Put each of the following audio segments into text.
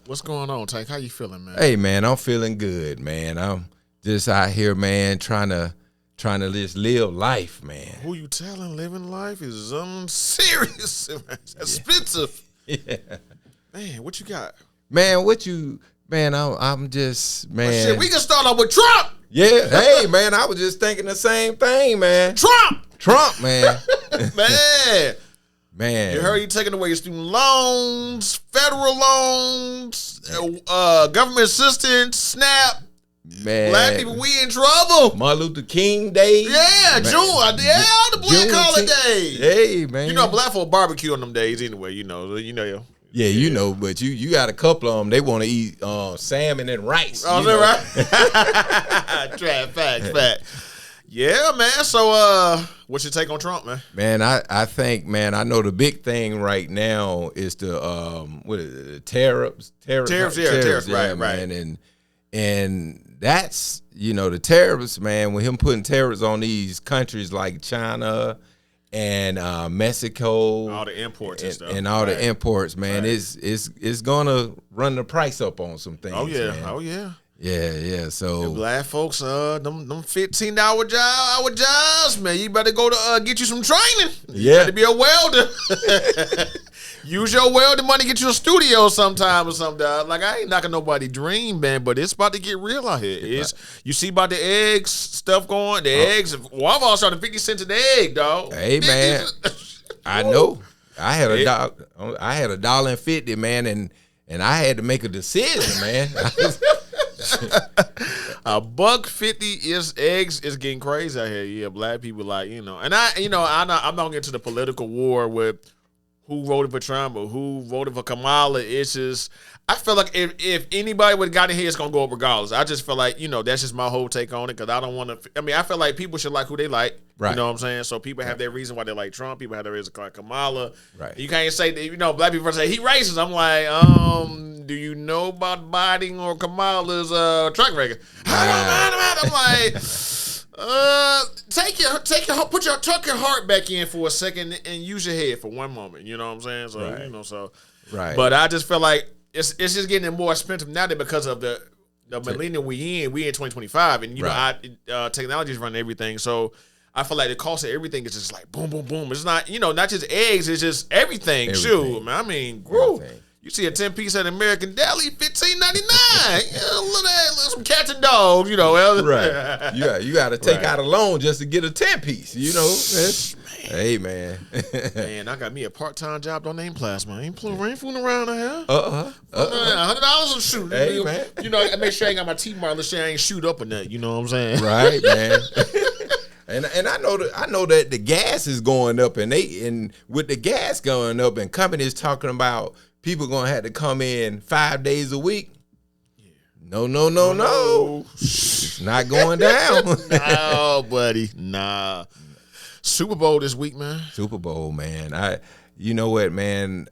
What's going on, Tank? How you feeling, man? Hey, man, I'm feeling good, man. I'm just out here, man, trying to just live life, man. Who you telling living life is serious, expensive. Yeah. Man, what you got? Man, I'm just, man. Well, shit, we can start off with Trump. Yeah, hey, man, I was just thinking the same thing, man. Trump, man. Man. You heard he taking away your student loans, federal loans, government assistance, SNAP. Man. Black people, we in trouble. Martin Luther King Day. Yeah, man. June. Yeah, the black holiday. Hey, man. You know, black folk barbecue on them days anyway, you know. Yeah, you know, but you got a couple of them. They want to eat salmon and rice. Oh, is that right? Fact. Yeah, man. So, what's your take on Trump, man? Man, I think, man, I know the big thing right now is the what is it, tariffs, right, man, and that's, you know, the tariffs, man. With him putting tariffs on these countries like China and Mexico, all the imports and all the imports, man, it's gonna run the price up on some things. Oh yeah. Yeah. So the black folks, them 15-hour jobs, man. You better go to get you some training. You better be a welder. Use your welding money, get you a studio sometime or something. Like, I ain't knocking nobody's dream, man, but it's about to get real out here. You see about the eggs stuff going, the eggs. Walmart started 50 cents an egg, dog. Hey, man, I know. I had $1.50, man, and I had to make a decision, man. $1.50 is eggs is getting crazy out here. Yeah, black people, like, you know, and I'm not getting into the political war with who voted for Trump or who voted for Kamala. It's just, I feel like if anybody would have gotten here, it's gonna go up regardless. I just feel like, you know, that's just my whole take on it, because I don't want to. I mean, I feel like people should like who they like. Right. You know what I'm saying? So people have their reason why they like Trump. People have their reason like Kamala. Right. You can't say that, you know, black people say he racist. I'm like, do you know about Biden or Kamala's track record? I'm like, tuck your heart back in for a second and use your head for one moment. You know what I'm saying? So you know, right. But I just feel like it's just getting more expensive now because of the millennium we in 2025, and you know, technology is running everything. So I feel like the cost of everything is just like boom, boom, boom. It's not, you know, not just eggs, it's just everything. Shoot, man. I mean, you see a 10-piece at American Deli, $15.99. Yeah, look at that, some cats and dogs, you know. Right. You got to take out a loan just to get a 10-piece, you know. Hey, man. Man, I got me a part-time job. Don't name plasma. I ain't fooling around here. $100 a shoot. Hey, man. You know, I make sure I ain't got my teeth marked. Let's say I ain't shoot up or nothing. You know what I'm saying? Right, man. And I know that the gas is going up, and with the gas going up, and companies talking about people gonna have to come in 5 days a week. Yeah. No. It's not going down. No, buddy. Nah. Super Bowl this week, man. Super Bowl, man. You know what, man?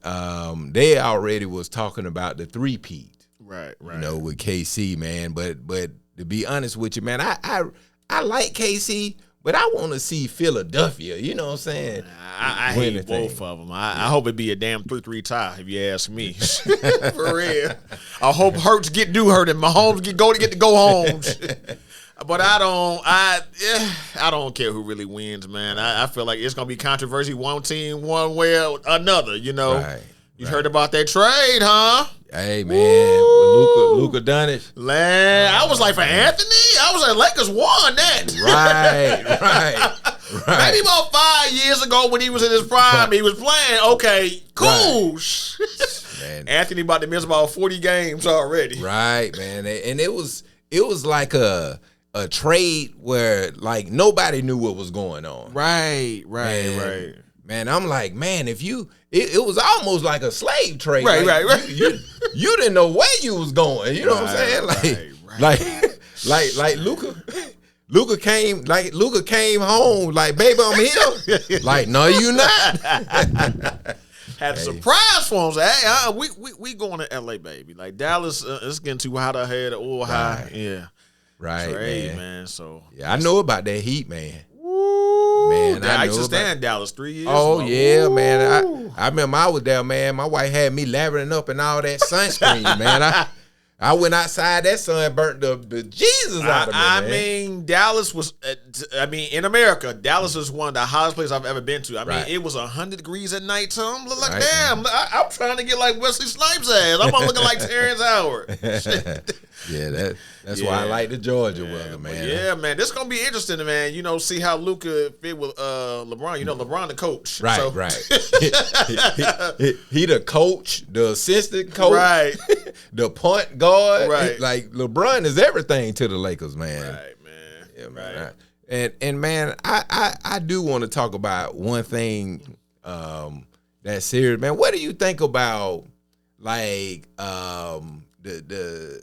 They already was talking about the three-peat. Right. You know, with KC, man. But to be honest with you, man, I like KC. But I want to see Philadelphia, you know what I'm saying? I hate both of them. I hope it be a damn 3-3 tie, if you ask me. For real. I hope Hurts get hurt and Mahomes get to go home. But I don't care who really wins, man. I feel like it's gonna be controversy, one team, one way or another. You know, you heard about that trade, huh? Hey, man, Luka Doncic. Man, I was like, for Anthony, I was like, Lakers won that. Right. Maybe about 5 years ago when he was in his prime, he was playing. Okay, cool. Man. Anthony about to miss about 40 games already. Right, man, and it was like a trade where like nobody knew what was going on. Right. Man, I'm like, man, if it was almost like a slave trade. Right. You didn't know where you was going. You know what I'm saying? Like Luka came home. Like, baby, I'm here. Like, no, you not. Had a surprise for him. Hey, we going to LA, baby. Like Dallas, it's getting too hot out here. The oil high. Yeah. Right, trade, man. So yeah, I know about that heat, man. Woo. Man, I I used to know stay about. in Dallas 3 years. Oh man. yeah, man. Ooh. I remember I was there, man. My wife had me lathering up and all that sunscreen, man. I went outside. That sun burnt the Jesus out of me, I man. mean, Dallas was. In America, Dallas is one of the hottest places I've ever been to. I mean, Right. it was 100 degrees at night. So I'm like, Right. damn, I'm trying to get like Wesley Snipes' ass. I'm looking like Terrence Howard. Yeah, that's why I like the Georgia weather, But man. yeah, man, this gonna be interesting, man. You know, see how Luka fit with LeBron. You know, LeBron the coach. Right, So- right. he the coach, the assistant coach, Right. the point guard. Right. Like LeBron is everything to the Lakers, man. Right, man. Yeah, man. Right. And man, I do want to talk about one thing that's serious, man. What do you think about like the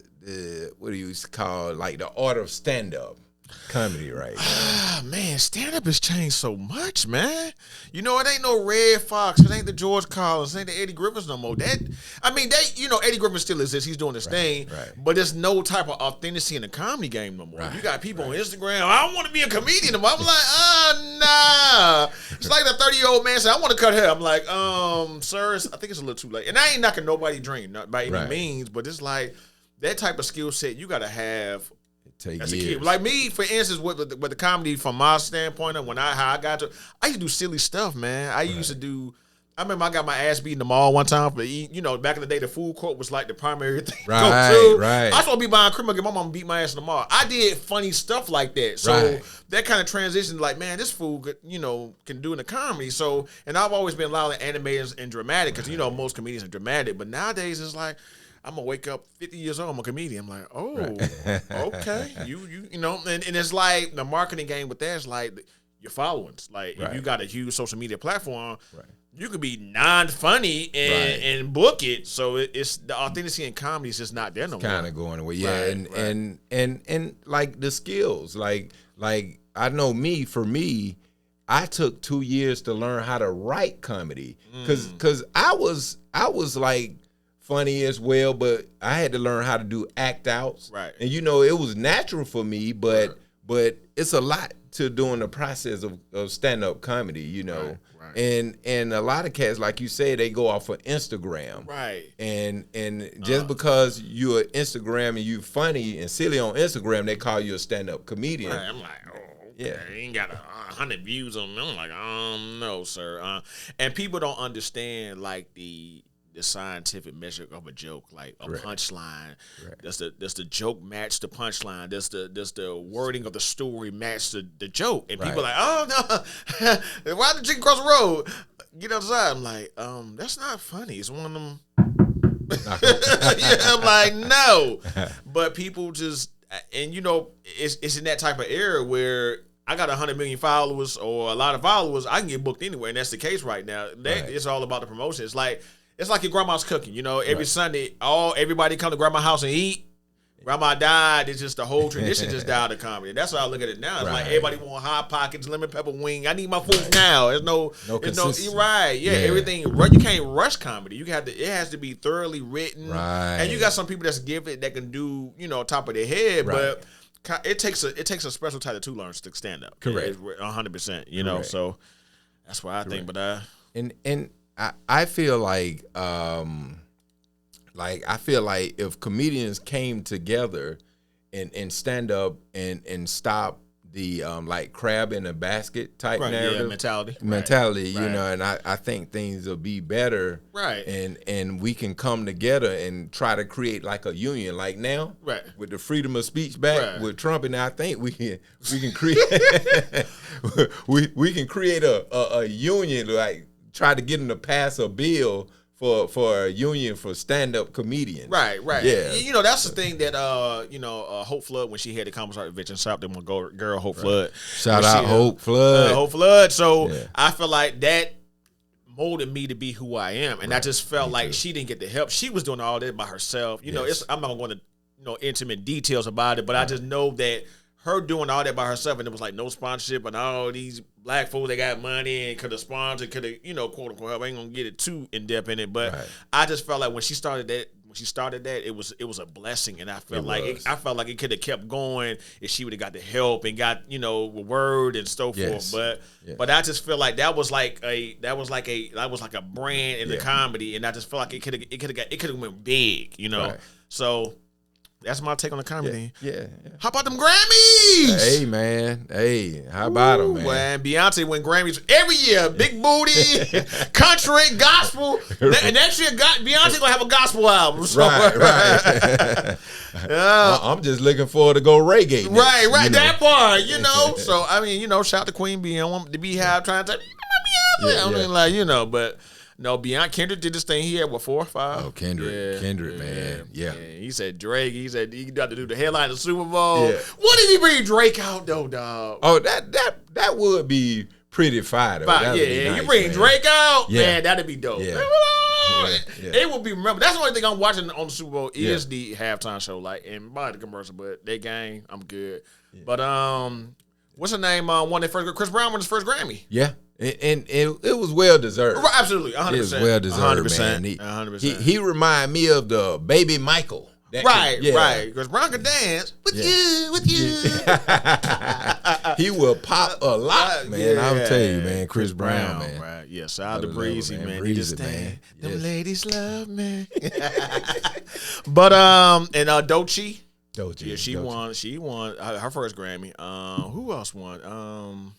what do you call like the art of stand up comedy right now? Ah, man, stand up has changed so much, man. You know, it ain't no Red Fox, it ain't the George Collins, it ain't the Eddie Griffins no more. Eddie Griffin still exists, he's doing his thing, right. but there's no type of authenticity in the comedy game no more. Right, You got people on Instagram, I don't want to be a comedian no more. I'm like, nah. It's like the 30-year-old man said, I want to cut hair. I'm like, sir, I think it's a little too late. And I ain't knocking nobody's dream, not by any Right. means, but it's like that type of skill set you got to have Take as a years. kid. Like me, for instance, with the comedy from my standpoint, and how I got to, I used to do silly stuff, man. I used to do. I remember I got my ass beat in the mall one time for eating. You know, back in the day, the food court was like the primary thing. to Right, go to. right. I was supposed to be buying cream and get my mom beat my ass in the mall. I did funny stuff like that. So Right. that kind of transition, like, man, this fool, can do in the comedy. So, and I've always been loud animated and dramatic because most comedians are dramatic. But nowadays, it's like, I'm gonna wake up 50 years old. I'm a comedian. I'm like, oh, okay. You know, and it's like the marketing game with that is like your followings. Like if you got a huge social media platform, you could be non-funny and book it. So it's the authenticity in comedy is just not there no more. Kind of going away, yeah. Right, And like the skills, like I know for me, I took 2 years to learn how to write comedy because I was like funny as well, but I had to learn how to do act outs. Right. And it was natural for me, but it's a lot to doing the process of stand up comedy, Right. And a lot of cats, like you said, they go off of Instagram. Right. And just because you're Instagram and you funny and silly on Instagram, they call you a stand up comedian. Right. I'm like, oh, okay. Yeah. He ain't got 100 views on me. I'm like, no, sir. And people don't understand like the scientific measure of a joke, like a punchline. Does the joke match the punchline? Does the wording of the story match the joke? And people are like, oh no, why the chicken cross the road? Get outside. I'm like, that's not funny. It's one of them. Yeah, I'm like, no. But people just, and it's in that type of era where I got 100 million followers or a lot of followers, I can get booked anywhere, and that's the case right now. It's all about the promotion. It's like your grandma's cooking. Every Sunday, everybody come to grandma's house and eat. Grandma died. It's just the whole tradition just died of comedy. That's how I look at it now. It's like everybody want hot pockets, lemon pepper wing. I need my food now. There's no consistency. right. Yeah, everything. You can't rush comedy. It has to be thoroughly written. Right. And you got some people that's gifted that can do top of their head, Right. but it takes a special type of to learn to stand up. Correct. 100%. Correct. So that's what I think. But And I feel like I feel like if comedians came together and stand up and stop the like crab in a basket type narrative mentality, and I think things will be better, right? And we can come together and try to create like a union, like now, right? With the freedom of speech back with Trump, and I think we can create we can create a union, like try to get them to pass a bill for a union for stand-up comedians. Right. Yeah. That's the thing that Hope Flood, when she had the Commissar Convention, shout out to my girl Hope Flood. Shout out Hope Flood. Hope Flood. So I feel like that molded me to be who I am, and I just felt like she didn't get the help. She was doing all that by herself. I'm not going to intimate details about it, but I just know that her doing all that by herself, and it was like no sponsorship and all these black folks that got money and could have sponsored, could have, quote unquote help. I ain't gonna get it too in depth in it, but I just felt like when she started when she started that, it was a blessing, and I felt was. it could have kept going if she would have got the help and got word and so Yes. forth. But I just feel like that was like a brand in the comedy, and I just feel like it could have went big, Right. So that's my take on the comedy. Yeah. How about them Grammys? Hey, man. Hey, how about them, man? Man, Beyonce win Grammys every year. Big booty, country, gospel. And next year, Beyonce gonna have a gospel album. So. Right. I'm just looking forward to go reggae. Next, right. That part, So I mean, shout out to Queen Bee. I want the Beehive trying to Beyonce. I mean, but. No, Kendrick did this thing. He had 4 or 5. Oh, Kendrick, man. Yeah. He said Drake. He said he got to do the headline of the Super Bowl. Yeah. What did he bring Drake out though, dog? Oh, that would be pretty fire though. You bring Drake out, man, that'd be dope. Yeah. It will be remembered. That's the only thing I'm watching on the Super Bowl is the halftime show, and by the commercial. But that game, I'm good. Yeah. But what's her name? Won their first. Chris Brown won his first Grammy. Yeah. And it was well deserved. Right, absolutely, 100%. It was well deserved, 100%, man. 100%. He remind me of the Baby Michael. Right. Because Brown could dance with you. He will pop a lot, man. I'm telling you, man. Chris Brown, man. Right. Yeah. Shout out to Breezy, man. Breezy, man. Them ladies love me. But and Doechii. Yeah, she won. She won her first Grammy. Who else won?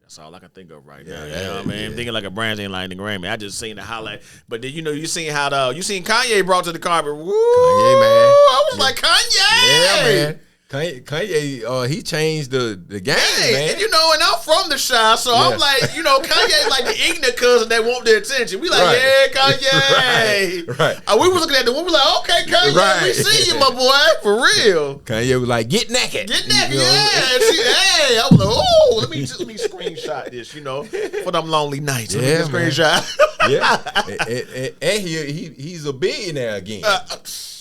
That's all I can think of right now. You know what I mean? I'm thinking like a brand ain't like the Grammy. I just seen the highlight. But then you seen how you seen Kanye brought to the carpet. Woo! Kanye, man. I was like, Kanye! Yeah, man. Kanye, he changed the game, man. And and I'm from the Chi, so I'm like, Kanye like the ignorant cousin that want their attention. We like, yeah, Kanye. Right. We was looking at the one, we like, okay, Kanye, we see you, my boy, for real. Kanye was like, get naked. Get naked, I was like, oh, let me screenshot this, for them lonely nights. Yeah, man. Screenshot. Yeah. And he's a billionaire again.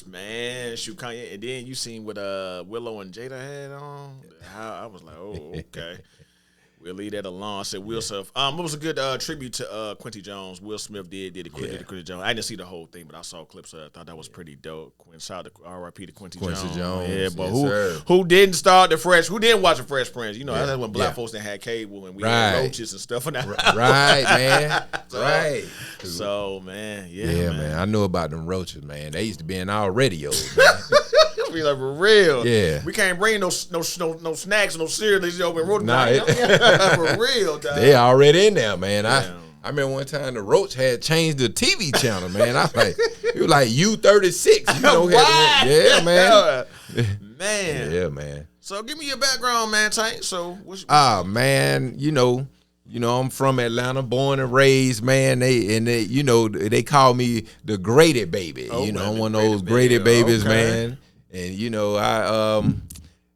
Man, shoot, Kanye, and then you seen what Willow and Jada had on. I was like, oh, okay. We'll leave that alone. I said Will Smith. It was a good tribute to Quincy Jones. Will Smith did a quick to Quincy Jones. I didn't see the whole thing, but I saw clips of it. I thought that was pretty dope. Shout out to R.I.P. to Quincy Jones. Yeah, but who didn't start the Fresh? Who didn't watch the Fresh Prince? That's when black folks didn't have cable and we had roaches and stuff. Right, man. Right. So, man, man. I know about them roaches, man. They used to be in our radios, man. Be like, for real. Yeah. We can't bring no snacks, no cereal. These open road. For real, dog. They already in there, man. I remember one time the Roach had changed the TV channel, man. I was like, it was like U36. Yeah, man. Man. Yeah, man. So give me your background, man, Tank. So man, I'm from Atlanta, born and raised, man. They call me the graded baby. I'm one of those graded babies, man. And I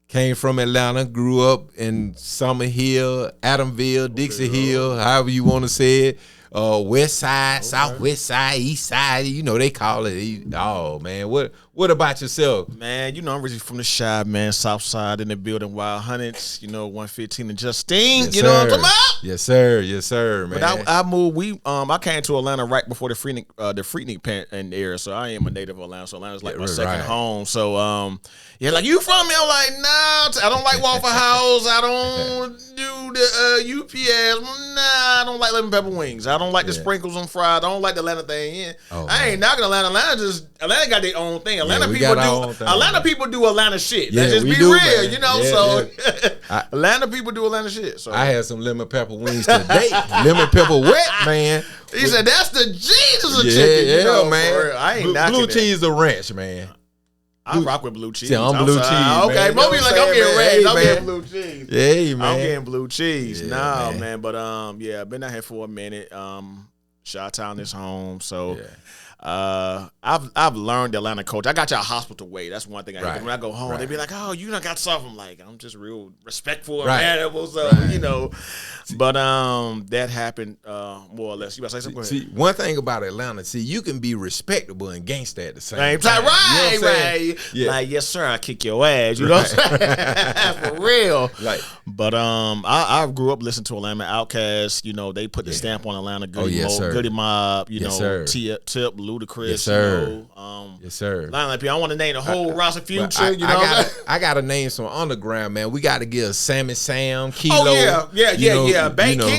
came from Atlanta, grew up in Summer Hill, Adamville, Dixie Hill, however you want to say it. West Side, Southwest Side, East Side, they call it. Oh man, what about yourself? Man, I'm originally from the Chi, man. South Side in the building, Wild Hundreds, 115 and Justine. Yes, you know what I'm talking about? Yes, sir, man. But I moved. I came to Atlanta right before the Freaknik era, so I am a native of Atlanta. So Atlanta's like my second home. So like you from me? I'm like, nah, I don't like Waffle House. I don't do the UPS. Nah, I don't like lemon pepper wings. I don't like the sprinkles on fries. I don't like the Atlanta thing. I ain't knocking Atlanta. Atlanta got their own thing. Atlanta people do Atlanta shit. Let's just be real, man. Atlanta people do Atlanta shit. So I had some lemon pepper wings today. Lemon pepper wet, man. He said that's the Jesus of chicken. Yeah, man. For real. I ain't knocking blue cheese or ranch, man. I rock with blue cheese. See, I'm blue cheese. Okay, most people like I'm getting raised. I'm getting blue cheese. Yeah, man. I'm getting blue cheese. Yeah, man. But I've been out here for a minute. Chi-Town is home, so I've learned the Atlanta culture. I got y'all hospital way. That's one thing I hate. When I go home, they be like, "Oh, you done got something." I'm like, I'm just real respectful and animal, so But that happened more or less. You about to say something? See, one thing about Atlanta, you can be respectable and gangster at the same time. Right. Yeah. Like, yes, sir, I kick your ass. You know what I'm saying? For real. But I grew up listening to Atlanta Outkast. They put the stamp on Atlanta. Goody Mob, Tip, Ludacris. Yes, sir. You know, Yes, sir. I don't want to name the whole roster Future. I, You know, I gotta name some underground, man. We gotta give Sammy Sam, Kilo. Oh yeah. King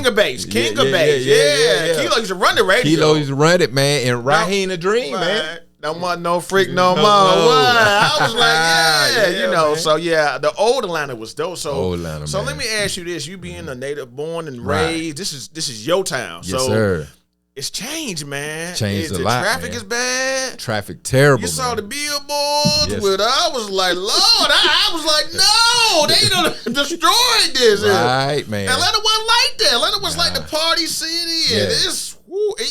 of Bass, King of Bass. Yeah. Kilo used to run the radio. Kilo used to run it, man, and Raheem the Dream, man. Don't want no freak no more. I was like, you know. man. So yeah, the old Atlanta was dope. So, Old Atlanta, so man. let me ask you this: you being a native born and Right. raised, this is your town. Yes, so sir. it's changed, man. Changed a the lot, traffic man. is bad. Traffic terrible. You saw man. the billboards Yes. with. I was like, Lord, I was like, no, they done destroyed this. Right, man. Atlanta wasn't like that. Atlanta was like the party city, and Yeah. it's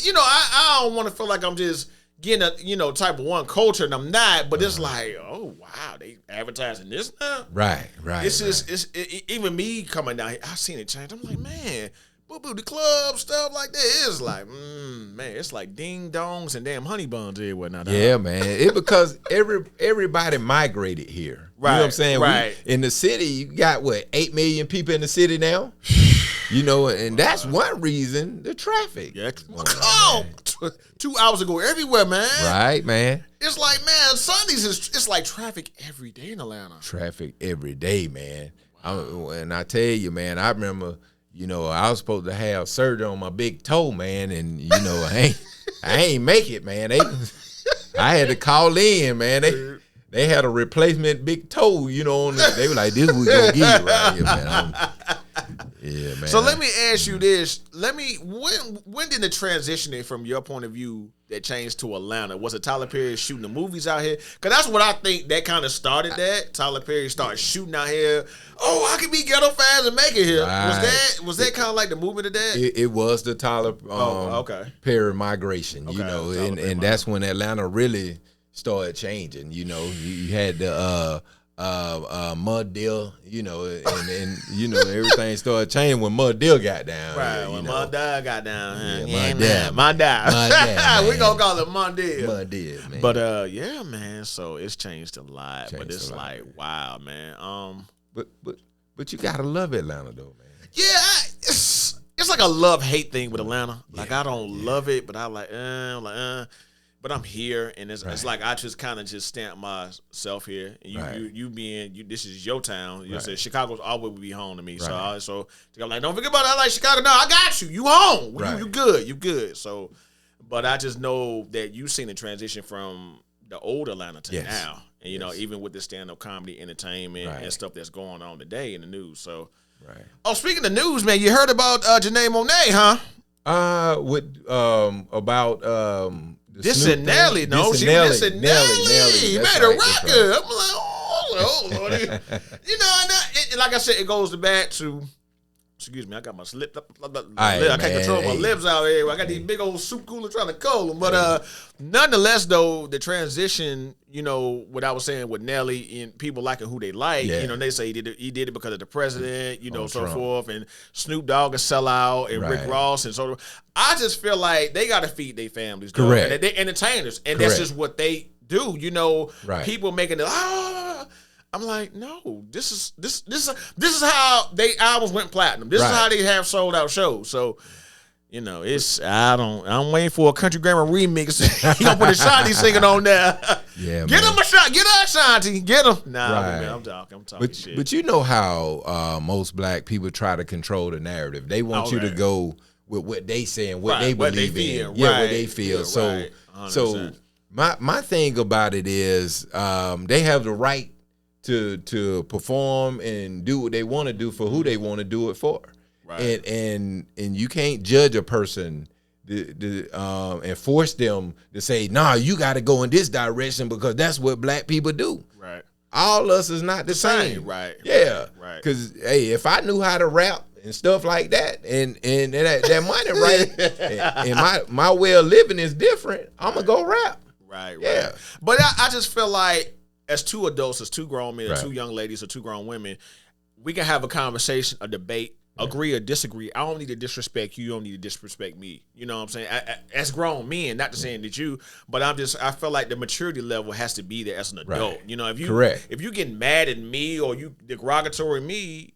you know, I don't want to feel like I'm just getting a type of one culture, and I'm not. But it's like, oh wow, they advertising this now. Right. It's just even me coming down here, I seen it change. I'm like, man, boo the club stuff like that. It's like, man, it's like ding dongs and damn honey buns everywhere now. Yeah, man. It because everybody migrated here. You know what I'm saying? Right. In the city, you got 8 million people in the city now. You know, and that's one reason, the traffic. Yeah, 2 hours ago, everywhere, man. Right, man. It's like, man, Sundays it's like traffic every day in Atlanta. Traffic every day, man. And I tell you, man, I remember, you know, I was supposed to have surgery on my big toe, man, and you know, I ain't make it, man. I had to call in, man. They had a replacement big toe, you know. They were like, "This we gonna give you right here, man." Yeah, man. So let me ask you this: when did the transitioning from your point of view that changed to Atlanta? Was it Tyler Perry shooting the movies out here? Because that's what I think that kind of started. That Tyler Perry started shooting out here. Oh, I can be ghetto fans and make it here. Right. Was that kind of like the movement of that? It was the Tyler okay. Perry migration, you Okay, know, Tyler Perry and that's when Atlanta really started changing. You know, you had the Mud Deal, you know, and you know everything started changing when Mud Deal got down. Right, here, when you know. Mud Dog got down. Yeah, Mud Dog. man. We gonna call it Mud Deal. Mud Deal, man. But yeah, man. So it's changed a lot. But Changed it's a lot, like, man. wow, man. But you gotta love Atlanta though, man. Yeah, it's like a love-hate thing with Atlanta. Like I don't love it, but I'm like, but I'm here, and it's like I just kind of just stamp myself here. And you being this is your town. You said Chicago's always will be home to me. Right. So I'm like, don't forget about it. I like Chicago. No, I got you. You home. Right. You good. You good. So, but I just know that you've seen the transition from the old Atlanta to now, and you know, even with the stand-up comedy, entertainment, and stuff that's going on today in the news. So, oh, speaking of news, man, you heard about Janae Monáe, huh? About This and Nelly, no, she was this and Nelly. Made a record. I'm like, oh Lord. You know, and like I said, it goes back to. Excuse me, I got my slip. I can't control my lips out here. I got these big old soup coolers trying to cool them. But nonetheless, though, the transition, you know, what I was saying with Nelly and people liking who they like, you know, they say he did it because of the president, you know, so Trump. forth, and Snoop Dogg a sellout, and Rick Ross, and so I just feel like they got to feed their families. Correct. And they're entertainers, and that's just what they do. You know, people making it. I'm like, no, this is how they albums went platinum. This is how they have sold out shows. So, you know, I'm waiting for a Country Grammar remix. He gonna put Ashanti singing on there. Yeah, get man. him Ashanti, get her Ashanti, get him. Nah, Right. man, I'm talking shit. But you know how most black people try to control the narrative. They want you to go with what they say and what they believe in. Yeah, what they feel. So 100%. my thing about it is they have the right to perform and do what they want to do for who they want to do it for. Right. And you can't judge a person and force them to say, nah, you got to go in this direction because that's what black people do. Right. All of us is not the same. Right. Yeah. Right. Because, hey, if I knew how to rap and stuff like that and that money, right, and my way of living is different, I'm going to go rap. Right. Yeah. But I just feel like as two adults, as two grown men, or two young ladies, or two grown women, we can have a conversation, a debate, agree or disagree. I don't need to disrespect you. You don't need to disrespect me. You know what I'm saying? As grown men, not to saying that you, but I feel like the maturity level has to be there as an adult. You know, if you getting mad at me or you derogatory me,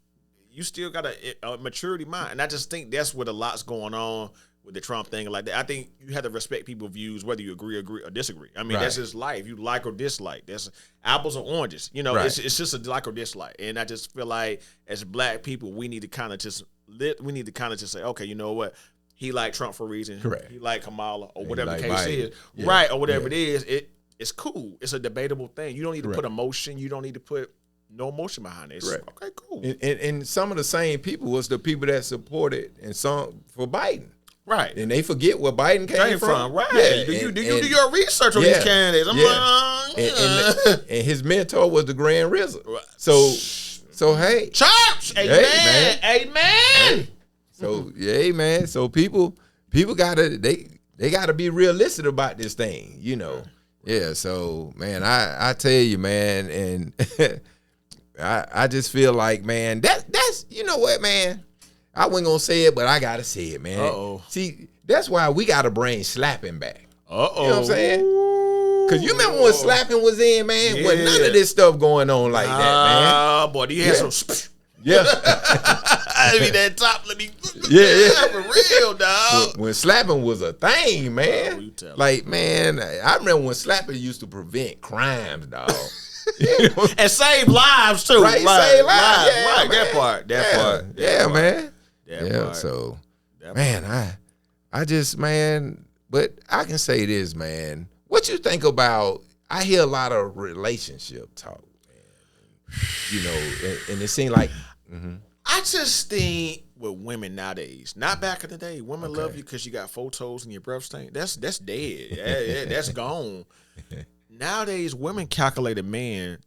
you still got a maturity mind. And I just think that's what a lot's going on with the Trump thing like that. I think you have to respect people's views, whether you agree or disagree. I mean, Right. that's just life. You like or dislike. That's apples or oranges. You know, Right. it's just a like or dislike. And I just feel like as black people, we need to kind of just say, okay, you know what? He liked Trump for a reason. Correct. He liked Kamala or And whatever he the liked case Biden. is. Yeah. Right, or whatever Yeah. it is. It's cool. It's a debatable thing. You don't need to put Correct. emotion. You don't need to put no emotion behind it. It's, Correct. okay, cool. And some of the same people was the people that supported and some for Biden. Right. And they forget where Biden came from. Right. Yeah, Do you and- do your research on yeah, these candidates? I'm yeah. like, and his mentor was the Grand RZA. Right. So hey. church. Amen. Amen. So yeah, man. So people gotta they gotta be realistic about this thing, you know. Yeah, so man, I tell you, man, and I just feel like, man, that's you know what, man. I wasn't gonna say it, but I gotta say it, man. Uh-oh. See, that's why we gotta bring slapping back. Uh-oh. You know what I'm saying? Cause you remember when slapping was in, man? Yeah. Wasn't none of this stuff going on like that, man. Ah, boy, you had Yeah. some. Yeah. I mean that top. Let me. Yeah. For real, dog. When slapping was a thing, man. Oh, you tell Like, man, I remember when slapping used to prevent crimes, dog. You know? And save lives too. Right, save lives. Yeah, right. man. That part. Yeah, man. That Yeah, part. so, That man, I just, man, but I can say this, man. What you think about, I hear a lot of relationship talk, man. You know, and it seems like, I just think with women nowadays, not back in the day, women Okay. love you because you got photos in your breath stain. That's dead. Yeah, that's gone. Nowadays, women calculate a man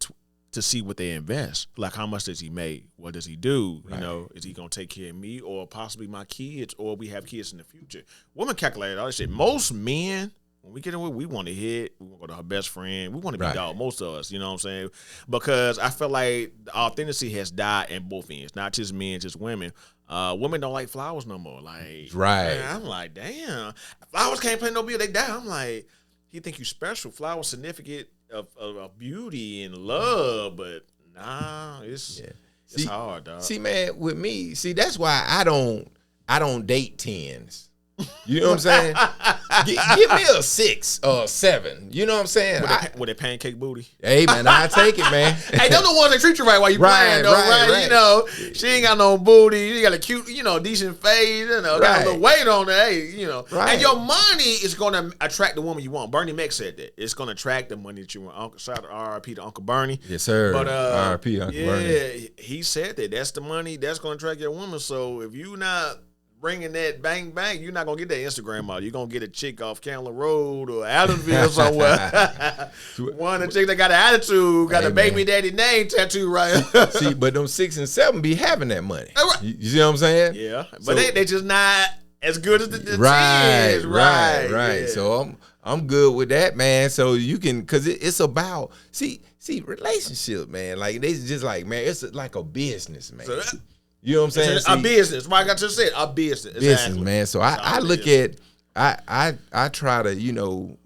to see what they invest. Like, how much does he make? What does he do? Right. You know, is he gonna take care of me or possibly my kids, or we have kids in the future? Women calculate all that shit. Most men, when we get in, we want to hit. We want to go to her best friend. We want to be Right. dog. Most of us, you know what I'm saying? Because I feel like the authenticity has died in both ends, not just men, just women. Women don't like flowers no more. Like, Right. man, I'm like, damn, flowers can't pay no bill. They die. I'm like, he think you special. Flowers significant of beauty and love, but nah, it's See- hard, dog. see, man, with me, that's why I don't date 10s. You know what I'm saying? Give me a 6 or a 7. You know what I'm saying? with a pancake booty. Hey, man, I take it, man. Hey, them the ones that treat you right while you Right, playing, though, right? right. You know, she ain't got no booty. She got a cute, decent face. You know, got a Right. little weight on her. Hey, Right. and your money is gonna attract the woman you want. Bernie Mac said that it's gonna attract the money that you want. Uncle, shout out R.I.P. to Uncle Bernie. Yes, sir. But R.I.P. Uncle Bernie. yeah, he said that that's the money that's gonna attract your woman. So if you not bringing that bang bang, you're not gonna get that Instagram model. You're gonna get a chick off Candler Road or Adamsville somewhere. One of the chicks that got an attitude, got Hey, a baby man. daddy name tattoo right. See, but them 6 and 7 be having that money. Right. You see what I'm saying? Yeah, but So- they just not as good as the Right, 10s. right. Yeah. So I'm good with that, man. So you can, cause it's about see relationship, man. Like they just like, man, it's like a business, man. So that- You know what I'm saying? It's a business. Like I just said, a business. business, Exactly. man. So That's I all it look is. at I try to,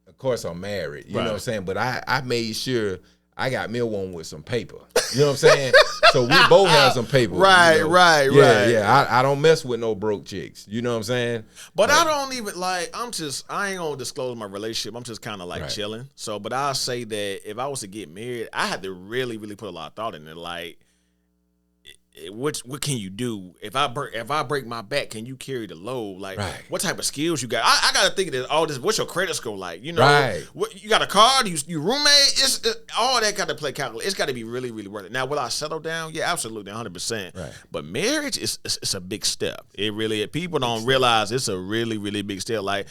of course I'm married, you know what I'm Right. saying? But I made sure I got me a one with some paper. You know what I'm saying? So we both have some paper. Right, you know? right, yeah, right. Yeah, I don't mess with no broke chicks. You know what I'm saying? But I don't even like. I ain't gonna disclose my relationship. I'm just kind of like Right. chilling. So, but I'll say that if I was to get married, I had to really, really put a lot of thought in it. Like, what can you do if I break my back? Can you carry the load? Like, Right. what type of skills you got? I gotta think of this, all this. What's your credit score like? You know, Right. what you got a car? You roommate? It's all that got to play calculate. It's got to be really, really worth it. Now, will I settle down? Yeah, absolutely, 100%. Right. But marriage it's a big step. It really people don't realize it's a really, really big step. Like,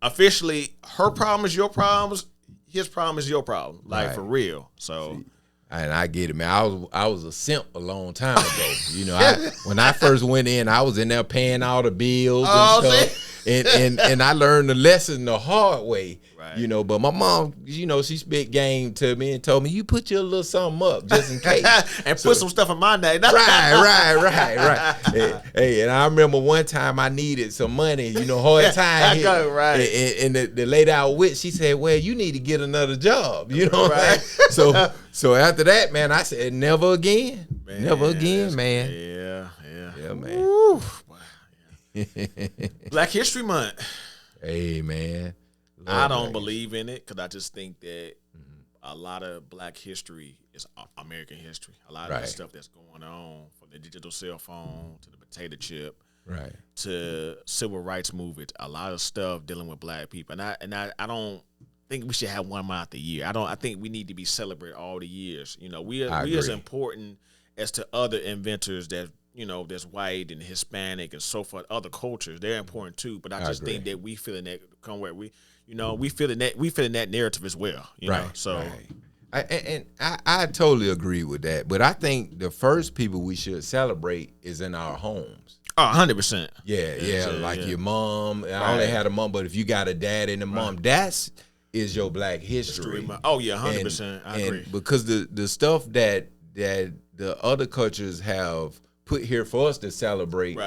officially, her problem is your problems. His problem is your problem. Like, Right. for real. So. And I get it, man. I was a simp a long time ago. You know, when I first went in, I was in there paying all the bills Oh, and stuff. And I learned the lesson the hard way. Right. You know, but my mom, she spit game to me and told me, you put your little something up just in case. And put some stuff in my name. Right. Hey, and I remember one time I needed some money, hard time hit. Right. And the lady I was with, she said, well, you need to get another job. You know what I'm Right. saying? So after that, man, I said, never again. Never again, man. Yeah. Yeah, man. Woo. Black History Month. Hey, man. I don't believe in it because I just think that a lot of Black history is American history. A lot of the stuff that's going on, from the digital cell phone to the potato chip, right, to civil rights movement, a lot of stuff dealing with Black people. And I don't think we should have one month a year. I think we need to be celebrated all the years. You know, we as important as to other inventors that, you know, that's white and Hispanic and so forth, other cultures. They're important too. But I just think that we feel in that where we feel in that narrative as well. You know? So I totally agree with that. But I think the first people we should celebrate is in our homes. Oh, 100%. Yeah, like your mom. I only had a mom, but if you got a dad and a mom, that's your Black history. Oh yeah, 100%. I agree. Because the stuff that the other cultures have put here for us to celebrate,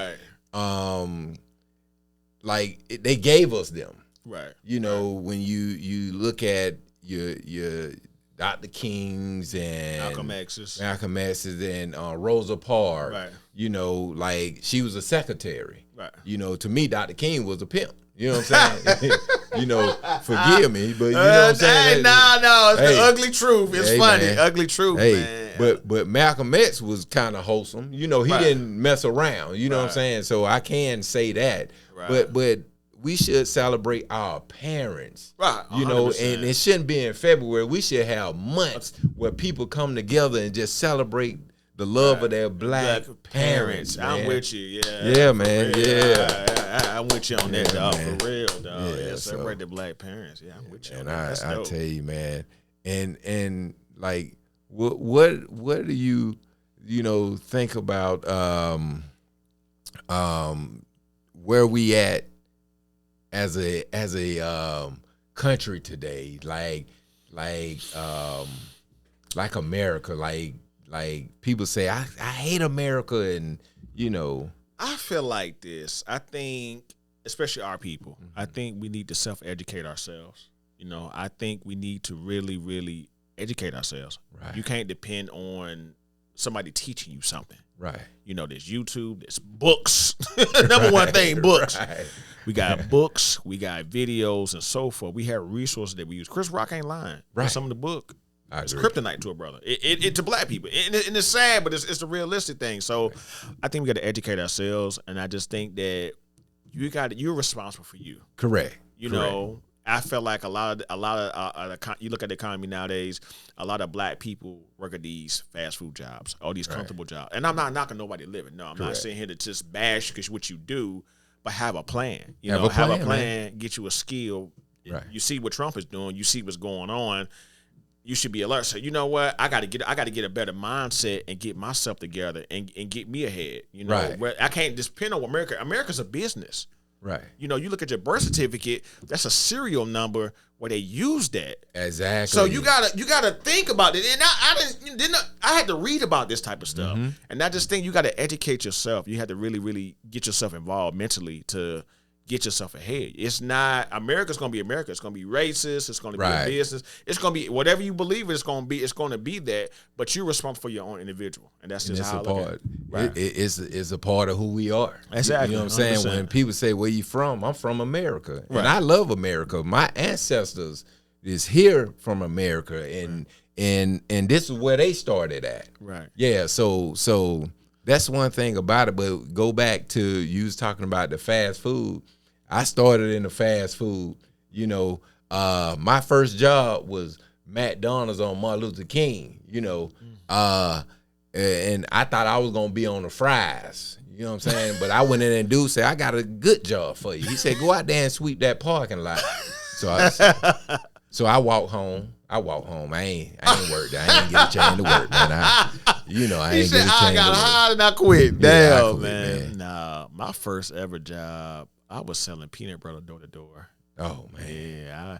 like they gave us them. Right. You know, when you look at your Dr. Kings and Malcolm X's and Rosa Parks. Right. You know, like she was a secretary. Right. You know, to me, Dr. King was a pimp. You know what I'm saying? You know, forgive me, but you know what I'm saying? No, it's the ugly truth. It's funny, man. Ugly truth, man. But Malcolm X was kind of wholesome. You know, he didn't mess around. You know what I'm saying? So I can say that. Right. But we should celebrate our parents. Right. 100%. You know, and it shouldn't be in February. We should have months where people come together and just celebrate the love of their black parents. I'm with you, yeah, man, I'm with you on that, dog. Man. For real, dog. Yeah, celebrate the black parents. Yeah, I'm with you. And I tell you, man, and like, what do you think about where we at as a country today, like America, like people say, I hate America, and you know. I feel like this. I think, especially our people, I think we need to self-educate ourselves. You know, I think we need to really, really educate ourselves. Right. You can't depend on somebody teaching you something. Right. You know, there's YouTube, there's books. Number one thing, books. Right. We got books, we got videos and so forth. We have resources that we use. Chris Rock ain't lying. Right. Some of the book. It's kryptonite to a brother. It to black people. And it's sad, but it's the realistic thing. So I think we got to educate ourselves. And I just think that you're responsible for you. Correct. You know, I feel like a lot of you look at the economy nowadays, a lot of black people work at these fast food jobs, all these comfortable jobs. And I'm not knocking nobody living. No, I'm not sitting here to just bash because what you do, but have a plan. Have a plan, get you a skill. Right. You see what Trump is doing, you see what's going on. You should be alert. So you know what? I got to get a better mindset and get myself together and get me ahead. You know, I can't depend on America. America's a business. Right. You know, you look at your birth certificate. That's a serial number where they use that. Exactly. So you gotta think about it. And I had to read about this type of stuff. Mm-hmm. And I just think you got to educate yourself. You have to really, really get yourself involved mentally to get yourself ahead. It's not America's gonna be America. It's gonna be racist. It's gonna be a business. It's gonna be whatever you believe it's gonna be. It's gonna be that. But you're responsible for your own individual, and that's just how I look at it. Right. It's a part of who we are. Exactly. You know what I'm saying? 100%. When people say, "Where you from?" I'm from America, and I love America. My ancestors is here from America, and this is where they started at. Right. Yeah. So that's one thing about it. But go back to you was talking about the fast food. I started in the fast food. You know, my first job was McDonald's on Martin Luther King. You know, and I thought I was gonna be on the fries. You know what I'm saying? But I went in and dude said, "I got a good job for you." He said, "Go out there and sweep that parking lot." So I walked home. I ain't worked. I ain't get a chance to work, man. I ain't get a chance to work. I got hard and I quit. Damn, man. Nah, my first ever job, I was selling peanut butter door to door. Oh man. Yeah,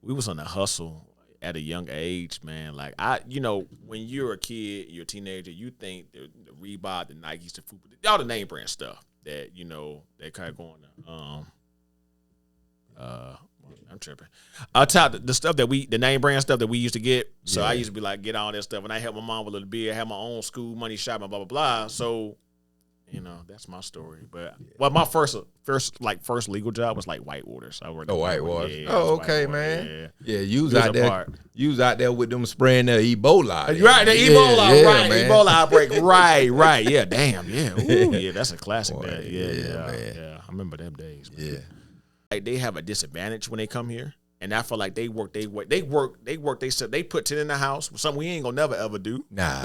we was on the hustle at a young age, man. Like when you're a kid, you're a teenager, you think the Reebok, the Nikes, the Fubu, all the name brand stuff that they kind of going to I'm tripping. The stuff that the name brand stuff that we used to get. So I used to be like, get all that stuff, and I helped my mom with a little bit. I had my own school money shop and blah blah blah. So You know, that's my story. But well, my first legal job was like Whitewater. So I worked. Oh, Whitewater. Yeah, Oh, okay, Whitewater, man. Yeah, you was It was out a there. part. You was out there with them spraying the Ebola. Right, the Ebola, right, man. Ebola outbreak, right, yeah, damn, yeah, ooh, yeah, that's a classic. Boy, Day. man. Yeah, I remember them days. Man. Yeah. Like they have a disadvantage when they come here, and I feel like they put 10 in the house, something we ain't gonna never ever do. Nah.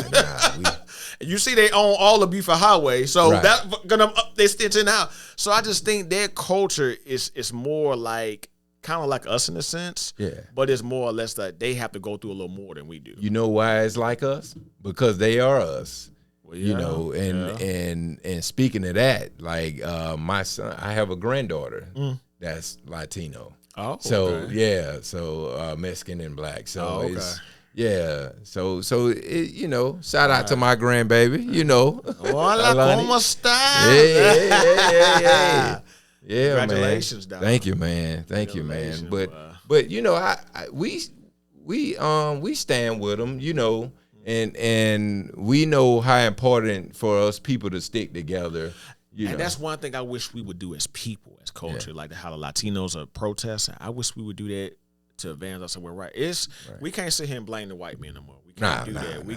You see, they own all of Buford Highway, so Right. that gonna they stitch in out. So I just think their culture is more like kind of like us in a sense, Yeah. but it's more or less that they have to go through a little more than we do. You know why it's like us? Because they are us. Well, You know, and speaking of that, like my son, I have a granddaughter that's Latino. Oh, So okay. yeah, so Mexican and black. So Oh, okay. it's so it, you know, shout out to my grandbaby. You know, Hola, Alani. ¿cómo estás? Yeah. Yeah, Congratulations, man. dog. Thank you, man. Thank you, man. Congratulations, But you know, we stand with them. You know, and we know how important for us people to stick together. You And know, that's one thing I wish we would do as people, as culture, like how the Latinos are protesting. I wish we would do that to advance us somewhere right. We can't sit here and blame the white man no more. We can't do that. We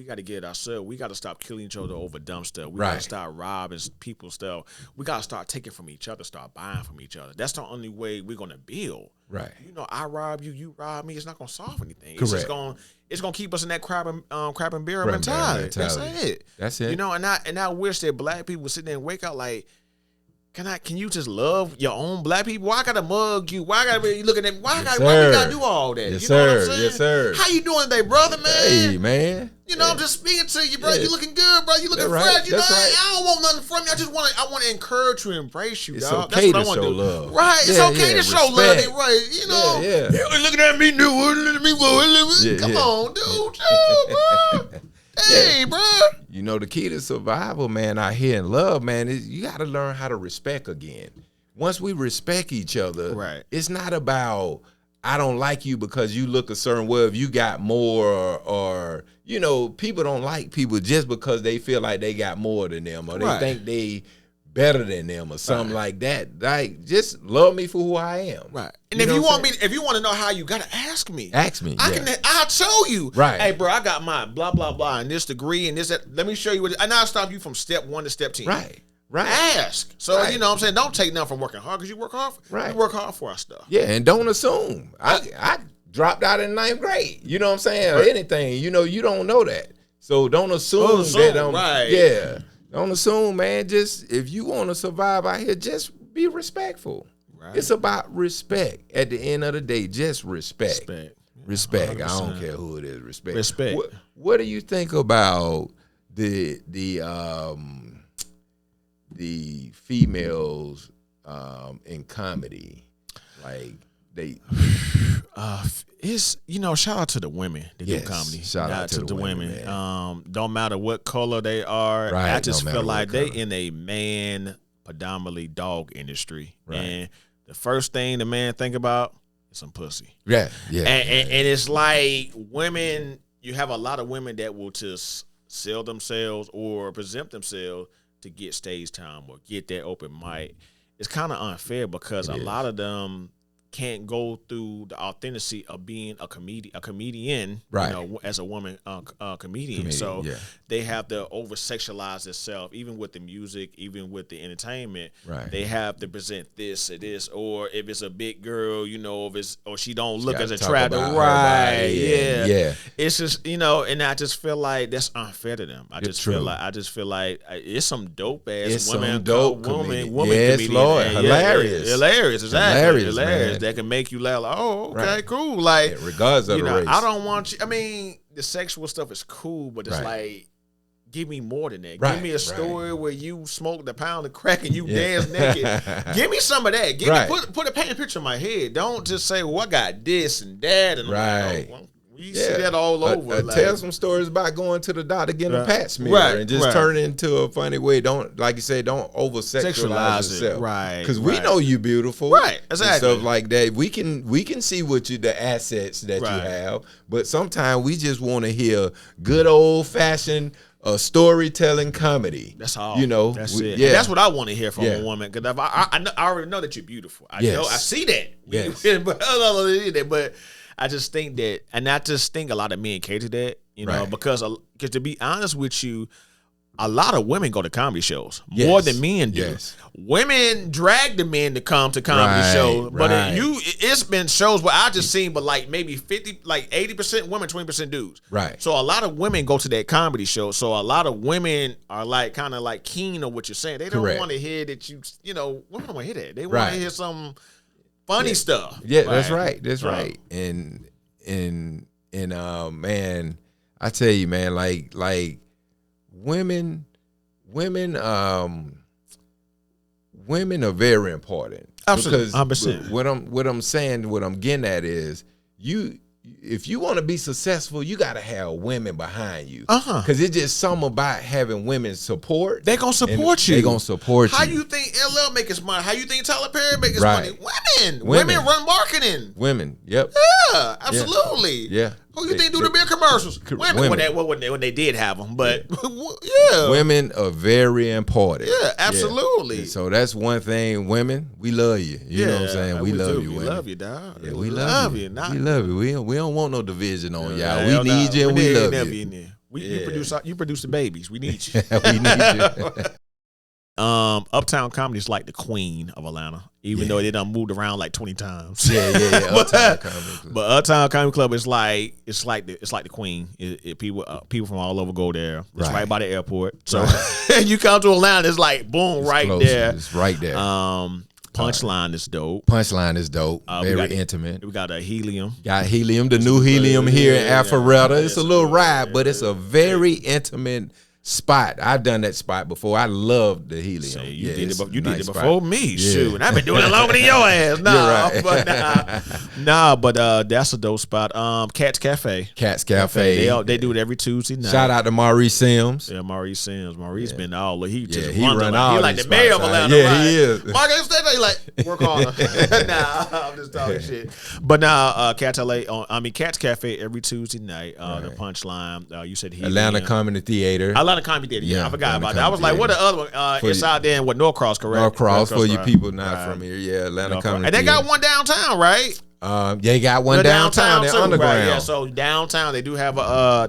gotta get it ourselves. We gotta stop killing each other over dumb stuff. We gotta start robbing people's stuff. We gotta start taking from each other, start buying from each other. That's the only way we're gonna build. right. You know, I rob you, you rob me. It's not gonna solve anything. Correct. It's gonna keep us in that crab and barrel Crab and barrel mentality. That's mentality. it. That's it. You know, and I wish that black people would sit there and wake up like, can you just love your own black people? Why I gotta mug you? Why I gotta be looking at me? Why we gotta do all that? Yes, you know what I'm sir. saying? Yes, sir. How you doing today, brother, man? Hey, man. You know, I'm just speaking to you, bro. Yeah. You looking good, bro. You looking That's fresh. right. You know, That's right. I don't want nothing from you. I want to encourage you, embrace you, It's dog. okay That's to what I show want to do. love. Right. It's Yeah, okay yeah, to show love. respect. They right. You know. Yeah. They looking at me new. Look at me. Yeah, Come yeah. on, dude. Chill, bro. Hey, bro. You know, the key to survival, man, out here in love, man, is you got to learn how to respect again. Once we respect each other, Right. it's not about I don't like you because you look a certain way. If you got more, or you know, people don't like people just because they feel like they got more than them, or they Right. think they better than them, or something like that. Like, just love me for who I am. Right. And You if know you what I'm want me, if you want to know how, you gotta ask me. Ask me. I'll show you. Right. Hey, bro, I got my blah blah blah and this degree and this. That. Let me show you what. And I'll stop you from step 1 to step 10. Right. Right. Ask. So Right. you know what I'm saying. Don't take nothing from working hard because you work hard. Right. You work hard for our stuff. Yeah, and don't assume. I dropped out in 9th grade. You know what I'm saying? Or anything. You know, you don't know that. So don't assume, that I'm right. Yeah. Don't assume, man. Just if you want to survive out here, just be respectful. Right. It's about respect. At the end of the day, just respect. Respect. I don't 100%. care who it is. Respect. Respect. What do you think about the females in comedy? Like they It's shout out to the women that Yes, do comedy. shout out to the women, man. Don't matter what color they are. Right, I just don't feel matter like what they color. in a man predominantly dog industry. Right. And the first thing the man think about is some pussy. yeah. And it's like women, you have a lot of women that will just sell themselves or present themselves to get stage time or get that open mic. It's kind of unfair because a lot of them can't go through the authenticity of being a comedian, Right. as a woman comedian. So yeah. they have to over sexualize themselves, even with the music, even with the entertainment. Right. They have to present this or this, or if it's a big girl, if it's or she don't look gotta as talk attractive, about her right? body, Yeah, yeah. It's just and I just feel like that's unfair to them. I just feel like it's some dope ass It's some women, dope woman comedian. woman Yes, comedian. Lord. And Hilarious. hilarious, exactly, Hilarious, man. That can make you laugh. Like, oh, okay, Right. cool. Like, Yeah, regardless of the race. I don't want you. I mean, the sexual stuff is cool, but it's Right. like, give me more than that. Right, Give me a right. story where you smoked a pound of crack and you Yeah. dance naked. Give me some of that. Right. Put a paint picture in my head. Don't just say, well, I got this and that. And I'm Right. like, oh, well, we see that all over. Like, Tell some stories about going to the doctor, getting a Right. pap smear, Right, and just right. turn it into a funny way. Don't, like you say, don't over sexualize Sexualize it, yourself, right, Because we right. know you beautiful, Right, and exactly. stuff like that. We can see what the assets that you Right. have, but sometimes we just want to hear good old fashioned a storytelling comedy. That's all. You know, that's it. Yeah, And that's what I want to hear from Yeah. a woman, because I already know that you're beautiful. I Yes. know, I see that. Yes. but I just think that, and I just think a lot of men cater to that, you know, Right. because to be honest with you, a lot of women go to comedy shows Yes. more than men do. Yes. Women drag the men to come to comedy Right, shows, but right. it's been shows where I just seen, but like maybe 50, like 80% women, 20% dudes. Right. So a lot of women go to that comedy show. So a lot of women are like kind of like keen on what you're saying. They don't Correct. want to hear that women don't want to hear that. They want Right. to hear some funny stuff. Yeah, that's right. That's So- right. And man, I tell you, man, like women are very important. Absolutely, Because 100%. what I'm saying, what I'm getting at is if you want to be successful, you got to have women behind you. Uh-huh. Because it's just something about having women support. They gonna support you. They gonna support you. How you think LL make his money? How you think Tyler Perry make his Right. money? Women run marketing. Women. Yep. Yeah, absolutely. Yeah. Who you think do the beer commercials? Women. Women. When they did have them, but yeah, Women are very important. Yeah, absolutely. And so that's one thing. Women, we love you. You know what I'm saying? We love do. you. We Women. love you, dog. Yeah, we love you. Not, We love you. We don't want no division on y'all. Hell We need nah. you and we love never you. in there. Yeah. You produce the babies. We need you. We need you. Uptown Comedy is like the queen of Atlanta, even though they done moved around like 20 times. Yeah. Uptown Comedy Club. But Uptown Comedy Club is like the queen. People from all over go there. It's right by the airport. So you come to Atlanta, it's like boom, It's right close. there. It's right there. Punchline is dope. Punchline is dope. Very intimate. We got a Helium. Got Helium, the new Helium here in yeah, Alpharetta. It's a little ride, yeah, but it's a very intimate spot. I've done that spot before. I love the Helium. Say, you Yeah, did it's it. You a did nice it spot. before me. Yeah. Shoot, and I've been doing it longer than your ass. Nah, You're right. but that's a dope spot. Cat's Cafe. Cat's Cafe. They do it every Tuesday night. Shout out to Maurice Sims. Yeah, Maurice Sims. Maurice been all he just he run run like, all he like these the mayor of spots, Atlanta. yeah, right? he is. Mark, he like work harder. Nah, I'm just talking shit. But now Cat's Cafe every Tuesday night. The Punchline. You said Atlanta Comedy Theater. Atlanta Comedy Theater. Yeah, Yeah, I forgot Atlanta about that. I was like, Comedy what the other one? It's you. out there in Norcross, correct? Norcross for you right. people not Right. from here. Yeah, Atlanta Norcross. Comedy And they Theater. got one downtown, right? They got one The downtown. They're too, underground. Right, yeah, so downtown they do have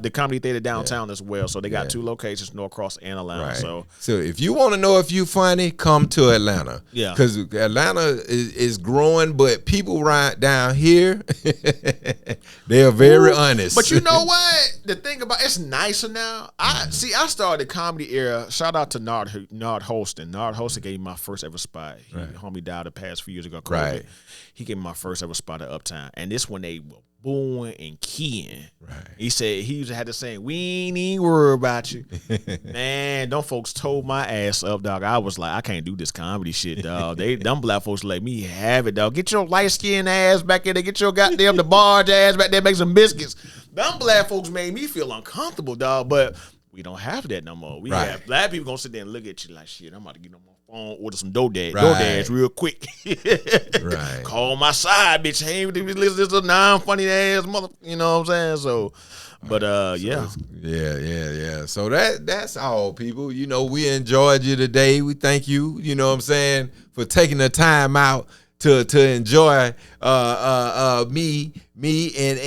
the comedy theater downtown as well. So they got two locations, Norcross and Atlanta. Right. So if you want to know if you funny, come to Atlanta. Yeah. Because Atlanta is growing, but people right down here, they are very honest. But you know what? The thing about it's nicer now. I started the comedy era. Shout out to Nard Holston. Nard Holston gave me my first ever spot. Homie died the past few years ago. COVID. Right. He gave me my first ever spot at Uptown. And this when they were booing and keying. Right. He said he used to have to say, "We ain't even worried about you." Man, them folks told my ass up, dog. I was like, I can't do this comedy shit, dog. Them black folks let me have it, dog. Get your light skinned ass back there. Get your goddamn the barge ass back there. Make some biscuits. Them black folks made me feel uncomfortable, dog. But we don't have that no more. We have black people gonna sit there and look at you like, shit, I'm about to get on my phone, order some DoorDash real quick. Right. Call my side, bitch. Hey, listen to this non-funny ass mother. You know what I'm saying? So, but yeah. Yeah. So that's all, people. You know, we enjoyed you today. We thank you, you know what I'm saying, for taking the time out to enjoy me and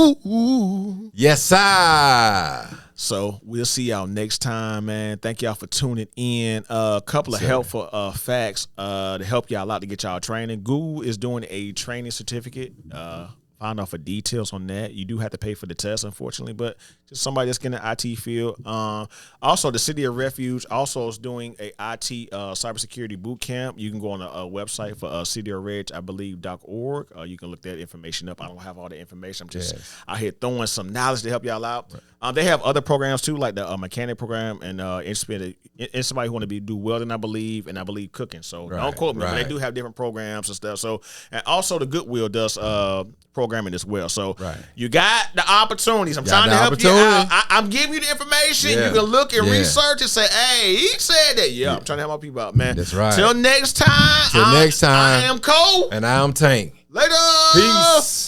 Cole. Yes, sir. So we'll see y'all next time, man. Thank y'all for tuning in. A couple of helpful facts to help y'all out to get y'all training. Google is doing a training certificate. Find out for details on that. You do have to pay for the test, unfortunately, but just somebody that's getting an IT field. Also, the City of Refuge also is doing a IT cybersecurity boot camp. You can go on a website for cityofreg, I believe, .org. You can look that information up. I don't have all the information. I'm just out here throwing some knowledge to help y'all out. Right. They have other programs too, like the mechanic program and somebody who want to do welding, I believe, and I believe cooking. So don't quote me, but they do have different programs and stuff. So, and also the Goodwill does programming as well. So you got the opportunities. I'm trying to help you out. I'm giving you the information. You can look and research and say, hey, he said that. Yeah, I'm trying to help my people out, man. That's right. Till next time. I am Cole. And I'm Tank. Later. Peace.